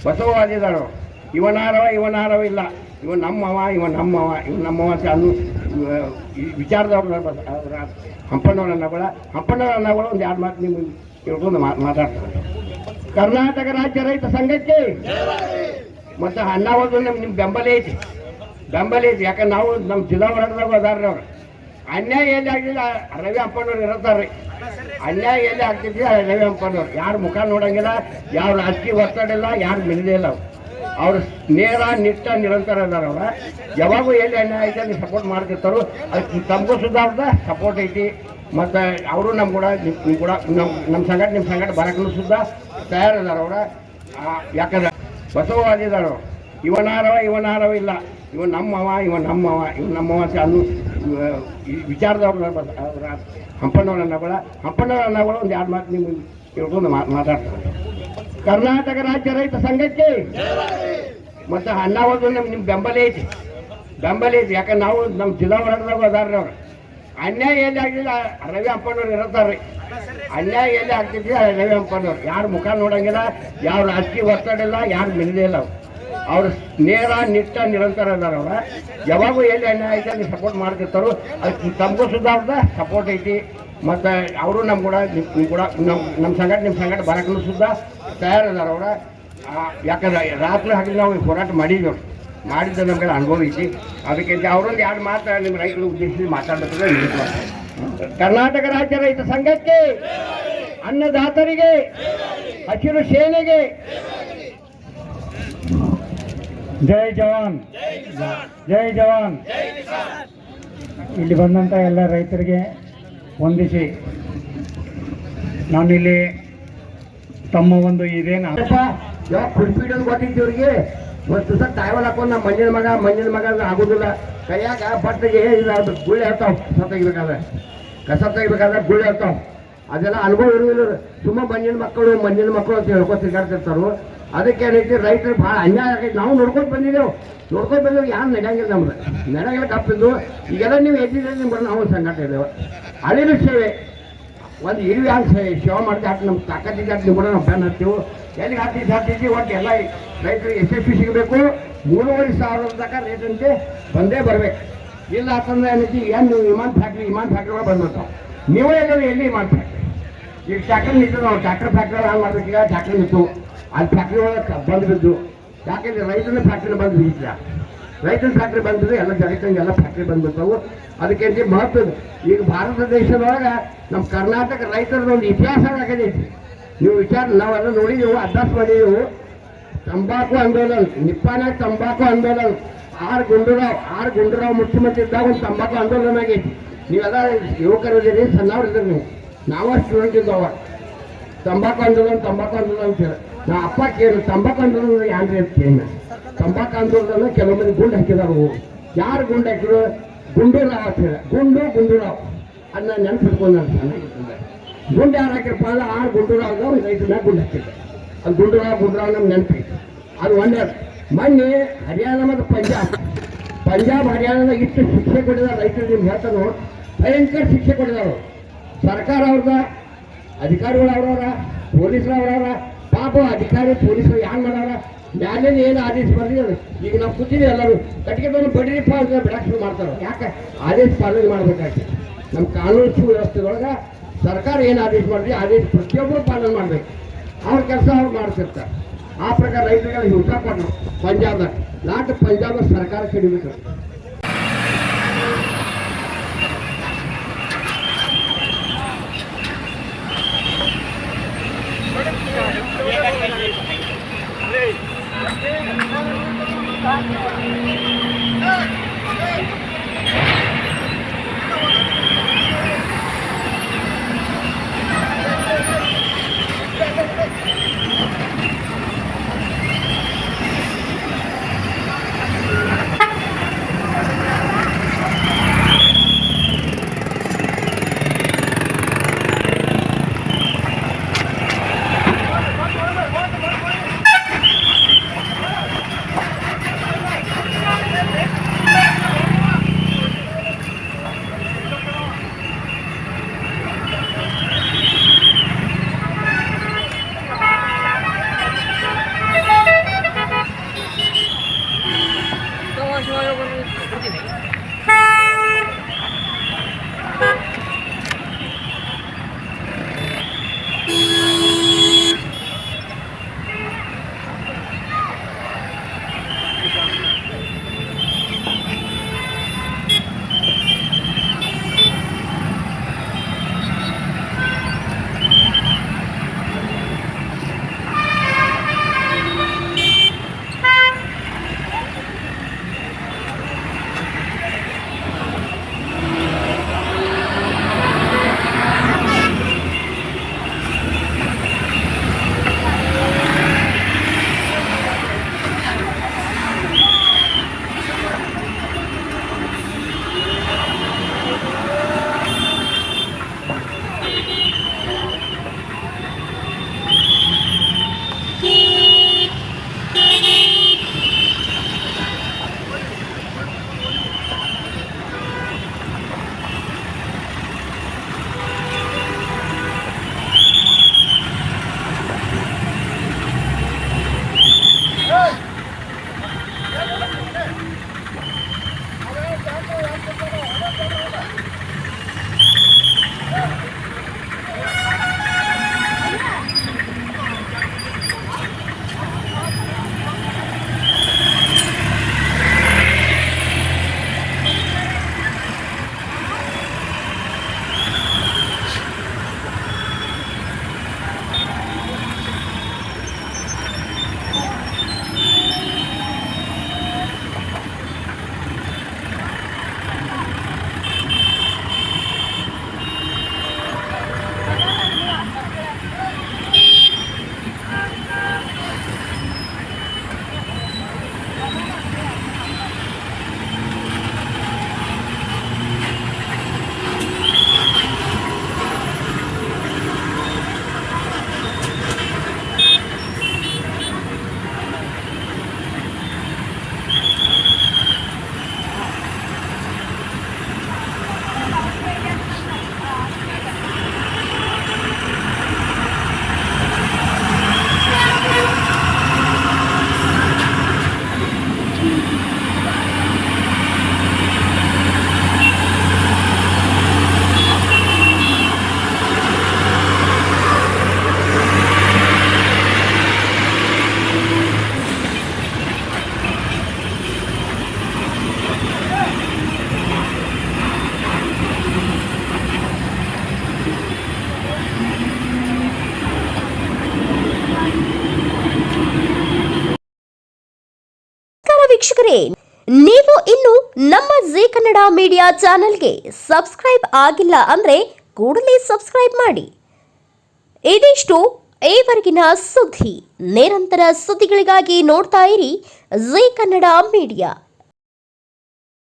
ಬಸವವಾದಿಗಳು ಇವನಾರವ ಇಲ್ಲ, ಇವನ್ ನಮ್ಮವ ಅಂತ ಅನ್ನು ವಿಚಾರದವ್ರ ಹಂಪಣ್ಣವ್ರ ಅನ್ನಗಳು ಒಂದು ಎರಡು ಮಾತು ನಿಮ್ಗೆ ತಿಳ್ಕೊಂಡು ಮಾತಾಡ್ತಾರೆ. ಕರ್ನಾಟಕ ರಾಜ್ಯ ರೈತ ಸಂಘಕ್ಕೆ ಮತ್ತು ಅಣ್ಣಾವದು ನಿಮ್ಮ ಬೆಂಬಲ ಐತಿ. ಯಾಕಂದ್ರೆ ನಾವು ನಮ್ಮ ಜಿಲ್ಲಾ ಹೊರಗದಾಗ ಅದಾರ್ರಿ ಅವ್ರು. ಅನ್ಯಾಯ ಎಲ್ಲಿ ಆಗಲಿಲ್ಲ ರವಿ ಹಂಪಣ್ಣವ್ರು ಇರುತ್ತಾರೆ. ಅನ್ಯಾಯ ಎಲ್ಲಿ ಆಗ್ತಿದ್ವಿ ರವಿ ಹಂಪಣ್ಣವ್ರು. ಯಾರು ಮುಖ ನೋಡಂಗಿಲ್ಲ, ಯಾವ ರಾಜಕೀಯ ಒತ್ತಡ ಇಲ್ಲ, ಯಾರು ಮಿಲಿದೇ ಇಲ್ಲ. ಅವ್ರು ನೇರ ನಿಷ್ಠ ನಿರಂತರ ಇದ್ದಾರೆ. ಅವ್ರ ಯಾವಾಗೂ ಎಲ್ಲಿ ಅನ್ಯಾಯ ಐತೆ ಅಲ್ಲಿ ಸಪೋರ್ಟ್ ಮಾಡ್ತಿರ್ತಾರೋ. ಅದಕ್ಕೆ ತಮಗೂ ಸುದ್ದ ಅವ್ರದ ಸಪೋರ್ಟ್ ಐತಿ. ಮತ್ತು ಅವರು ನಮ್ಮ ಕೂಡ ನಮ್ಮ ಸಂಘಟ ನಿಮ್ಮ ಸಂಘಟ ಬರಕ್ಕೂ ಸುದ್ದ ತಯಾರಿದ್ದಾರೆ ಅವ್ರ. ಯಾಕಂದ್ರೆ ಬಸವವಾದಿಗಳು ಇವನಾರವ ಇಲ್ಲ, ಇವನ್ ನಮ್ಮವ ಅಂತ ಅನ್ನು ವಿಚಾರದವ್ರ ಹಂಪಣ್ಣವ್ರ ಅನ್ನಗಳು ಒಂದು ಎರಡು ಮಾತು ನಿಮ್ಗೆ ತಿಳ್ಕೊಂಡು ಮಾತಾಡ್ತಾರೆ. ಕರ್ನಾಟಕ ರಾಜ್ಯ ರೈತ ಸಂಘಕ್ಕೆ ಮತ್ತು ಅಣ್ಣಾವದು ನಿಮ್ಮ ಬೆಂಬಲ ಐತಿ. ಯಾಕಂದ್ರೆ ನಾವು ನಮ್ಮ ಜಿಲ್ಲಾ ಹೊರಗದಾಗ ಅದಾರ್ರಿ ಅವ್ರು. ಅನ್ಯಾಯ ಎಲ್ಲಿ ಆಗಲಿಲ್ಲ ರವಿ ಹಂಪಣ್ಣವ್ರು ಇರುತ್ತಾರೆ. ಅನ್ಯಾಯ ಎಲ್ಲಿ ಆಗ್ತಿದ್ವಿ ರವಿ ಹಂಪಣ್ಣವ್ರು. ಯಾರು ಮುಖ ನೋಡಂಗಿಲ್ಲ, ಯಾವ ರಾಜಕೀಯ ಒತ್ತಡ ಇಲ್ಲ, ಯಾರು ಮಿಲಿದೇ ಇಲ್ಲ. ಅವ್ರು ನೇರ ನಿಷ್ಠ ನಿರಂತರ ಇದ್ದಾರೆ. ಅವ್ರ ಯಾವಾಗೂ ಎಲ್ಲಿ ಅನ್ಯಾಯ ಐತೆ ಅಲ್ಲಿ ಸಪೋರ್ಟ್ ಮಾಡ್ತಿರ್ತಾರೋ. ಅದಕ್ಕೆ ತಮಗೂ ಸುದ್ದ ಅವ್ರದ ಸಪೋರ್ಟ್ ಐತಿ. ಮತ್ತು ಅವರು ನಮ್ಮ ಕೂಡ ನಮ್ಮ ಸಂಘಟ ನಿಮ್ಮ ಸಂಘಟ ಬರಕ್ಕೂ ಸುದ್ದ ತಯಾರಿದ್ದಾರೆ ಅವ್ರ. ಯಾಕಂದ್ರೆ ರಾತ್ರಿ ಹಾಕಿ ನಾವು ಹೋರಾಟ ಮಾಡಿದ್ವಿ. ಮಾಡಿದ್ದ ನಮ್ಗೆ ಅನುಭವ ಐತಿ. ಅದಕ್ಕೆ ಅವರೊಂದು ಎರಡು ಮಾತು ನಿಮ್ಮ ರೈತರು ಉದ್ದೇಶಿಸಿ ಮಾತಾಡಬೇಕು. ಕರ್ನಾಟಕ ರಾಜ್ಯ ರೈತ ಸಂಘಕ್ಕೆ, ಅನ್ನದಾತರಿಗೆ, ಹಸಿರು ಸೇನೆಗೆ ಜೈ ಜವಾನ್. ಇಲ್ಲಿ ಬಂದಂಥ ಎಲ್ಲ ರೈತರಿಗೆ ವಂದಿಸಿ ನಾನಿಲ್ಲಿ ತಮ್ಮ ಒಂದು ಇದೇನು ಕುಡ್ಪೀಡೋದು ಗೊತ್ತಿದ್ದವ್ರಿಗೆ ಒಂದು ದಿವಸ ತಾಯ್ವಲ್ ಹಾಕೊಂಡು ನಮ್ಮ ಮಂಜಿನ ಮಗ ಆಗೋದಿಲ್ಲ. ಕೈಯಾಗ ಬಟ್ಟೆಗೆ ಗುಳ್ಳೆ ಇರ್ತಾವ. ಕಸ ತೆಗಿಬೇಕಾದ್ರೆ ಗುಳ್ಳೆ ಇರ್ತಾವ. ಅದೆಲ್ಲ ಅನುಭವ ಇರೋದಿಲ್ಲ. ಸುಮ್ಮ ಮಂಜಿನ ಮಕ್ಕಳು ಅಂತ ಹೇಳ್ಕೊ ತಿರ್ಗಾಡ್ತಿರ್ತಾರೋ. ಅದಕ್ಕೆ ಏನೈತಿ ರೈತರು ಭಾಳ ಅನ್ಯಾಯ ಆಗೈತಿ. ನಾವು ನೋಡ್ಕೊಂಡು ಬಂದಿದ್ದೆವು ಯಾರು ನಡೆಯಂಗಿಲ್ಲ. ನಡೆಯಂಗಿಲ್ಲ ತಪ್ಪಿದ್ದು. ಈಗೆಲ್ಲ ನೀವು ಎದ್ದಿದ್ರೆ ನಿಮ್ಗೆ ನಾವು ಸಂಘಟ ಇದ್ದೇವೆ. ಅಳಿಲು ಸೇವೆ ಒಂದು ಇರುವೆ ಹಂಗೆ ಸೇವೆ ಮಾಡಿದೆ. ಹಾಕಿ ನಮ್ಮ ತಾಕತ್ತಿಗೆ ಹಾಕಿ ಕೂಡ ನಾವು ಬ್ಯಾನ್ ಹಾಕ್ತೀವಿ. ಎಲ್ಲಿಗೆ ಹಾಕ್ತಿದ್ವಿ ಒಟ್ಟು ಎಲ್ಲ ರೈತರಿಗೆ ಯಶಸ್ವಿ ಸಿಗಬೇಕು. 3,500 ತನಕ ರೇಟ್ ಅಂತೆ ಬಂದೇ ಬರ್ಬೇಕು. ಇಲ್ಲ ಅಂತಂದ್ರೆ ಏನೈತಿ ಏನು ವಿಮಾನ ಫ್ಯಾಕ್ಟ್ರಿ ಒಳಗೆ ಬಂದ್ಬಿಡ್ತಾವೆ. ನೀವೇ ಎಲ್ಲರೂ ಎಲ್ಲಿ ವಿಮಾನ ಫ್ಯಾಕ್ಟ್ರಿ ಈಗ ಟ್ಯಾಕ್ಟರ್ ನಿಂತು ನಾವು ಟ್ಯಾಕ್ಟರ್ ಫ್ಯಾಕ್ಟ್ರಿ ಹಂಗೆ ಮಾಡ್ಬೇಕು. ಈಗ ಟ್ಯಾಕ್ಟರ್ ನಿಂತು ಅಲ್ಲಿ ಫ್ಯಾಕ್ಟ್ರಿ ಒಳಗೆ ಬಂದು ಬಿದ್ದು. ಯಾಕೆಂದ್ರೆ ರೈತನ ಫ್ಯಾಕ್ಟ್ರಿ ಬಂದು ಬಿದ್ದಿಲ್ಲ. ರೈತನ ಫ್ಯಾಕ್ಟ್ರಿ ಬಂದಿದ್ರೆ ಎಲ್ಲ ಜಗತ್ತಿನ ಫ್ಯಾಕ್ಟ್ರಿ ಬಂದ್ಬಿಡ್ತಾವು. ಅದಕ್ಕೆ ಮಹತ್ವದ ಈಗ ಭಾರತ ದೇಶದೊಳಗೆ ನಮ್ಮ ಕರ್ನಾಟಕ ರೈತರದ್ದು ಒಂದು ಇತಿಹಾಸ ಆಗೈತಿ. ನೀವು ನಾವೆಲ್ಲ ನೋಡಿದೆವು, ಅಭ್ಯಾಸ ಮಾಡಿದೆವು. ತಂಬಾಕು ಆಂದೋಲನ, ನಿಪ್ಪಾನಾಗ ತಂಬಾಕು ಆಂದೋಲನ, ಆರ್ ಗುಂಡೂರಾವ್ ಮುಖ್ಯಮಂತ್ರಿ ಇದ್ದಾಗ ಒಂದು ತಂಬಾಕು ಆಂದೋಲನ ಆಗೈತಿ. ನೀವೆಲ್ಲ ಯುವಕರಿದ್ದೀರಿ, ಸಣ್ಣವ್ರಿದ್ದೀರಿ. ನೀವು ನಾವೇ ಸ್ಟೂಡೆಂಟ್ ಇದ್ದಾವ. ತಂಬಾಕು ಆಂದೋಲನ ಅಂತ ಹೇಳಿ ನಾ ಅಪ್ಪ ಕೇಳಿ ತಂಬಾಕು ಆಂದೋಲನ ಯಾನ್ರಿ ಅಂತ ಕೇಳಿ. ತಂಬಾಕು ಆಂದೋಲನ ಕೆಲವು ಮಂದಿ ಗುಂಡು ಹಾಕಿದಾರು. ಯಾರು ಗುಂಡು ಹಾಕಿದ್ರು? ಗುಂಡೂರಾವ್ ಅಂತ ಹೇಳಿ. ಗುಂಡೂರಾವ್ ಅದನ್ನ ನೆನಪಿಟ್ಕೊಂಡು ನಾನು ಚೆನ್ನಾಗಿರ್ತದೆ. ಗುಂಡು ಯಾರು ಹಾಕಿರಪ್ಪ ಅಂದ್ರೆ ಆರು ಗುಂಡೂರಾವ್ ರೈತನ ಗುಂಡು ಹಾಕಿದ್ರು. ಅದು ಗುಂಡೂರಾವ್ ನಮ್ಗೆ ನೆನಪೈತಿ. ಅದು ಒಂದೇ. ಮೊನ್ನೆ ಹರಿಯಾಣ ಮತ್ತು ಪಂಜಾಬ್ ಹರಿಯಾಣದಾಗ ಇಷ್ಟು ಶಿಕ್ಷೆ ಕೊಟ್ಟಿದ್ದಾರೆ ರೈತರು. ನಿಮ್ಗೆ ಹೇಳ್ತಾನೋ ಭಯಂಕರ ಶಿಕ್ಷೆ ಕೊಟ್ಟಿದ್ದಾರೆ. ಸರ್ಕಾರ ಅವ್ರದ, ಅಧಿಕಾರಿಗಳು ಅವ್ರವ್ರ, ಪೊಲೀಸರು ಅವ್ರವ್ರ. ಪಾಪ ಅಧಿಕಾರಿ ಪೊಲೀಸರು ಯಾರು ಮಾಡಾರ ಮ್ಯಾಲಿನ ಏನು ಆದೇಶ ಬರ್ದಿಲ್ಲ. ಈಗ ನಾವು ಕೂತಿದ್ವಿ ಎಲ್ಲರೂ ಕಟ್ಟಿಗೆ ಬಂದು ಬಡ್ರಿಪ್ಪ ಅಂತ ಬಿಡಕ್ಕೆ ಶುರು ಮಾಡ್ತಾರೆ. ಯಾಕೆ ಆದೇಶ ಪಾಲನೆ ಮಾಡಬೇಕಾಗ್ತದೆ. ನಮ್ಮ ಕಾನೂನು ಸುವ್ಯವಸ್ಥೆದೊಳಗೆ ಸರ್ಕಾರ ಏನು ಆದೇಶ ಮಾಡಿದ್ರೆ ಆದೇಶ ಪ್ರತಿಯೊಬ್ಬರು ಪಾಲನೆ ಮಾಡಬೇಕು. ಅವ್ರ ಕೆಲಸ ಅವ್ರು ಮಾಡ್ತಿರ್ತಾರೆ. ಆ ಪ್ರಕಾರ ರೈತರಿಗೆ ಹಿಂಸಾ ಕೊಟ್ಟರು ಪಂಜಾಬ್ದಾಗ. ಪಂಜಾಬ್ ಸರ್ಕಾರ ಕಡಿಬೇಕು. ವೀಕ್ಷಕರೇ, ನೀವು ಇನ್ನು ನಮ್ಮ ಜೀ ಕನ್ನಡ ಮೀಡಿಯಾ ಚಾನೆಲ್ಗೆ ಸಬ್ಸ್ಕ್ರೈಬ್ ಆಗಿಲ್ಲ ಅಂದ್ರೆ ಕೂಡಲೇ ಸಬ್ಸ್ಕ್ರೈಬ್ ಮಾಡಿ. ಇದಿಷ್ಟು ಈವರೆಗಿನ ಸುದ್ದಿ. ನಿರಂತರ ಸುದ್ದಿಗಳಿಗಾಗಿ ನೋಡ್ತಾ ಇರಿ ಜೀ ಕನ್ನಡ ಮೀಡಿಯಾ.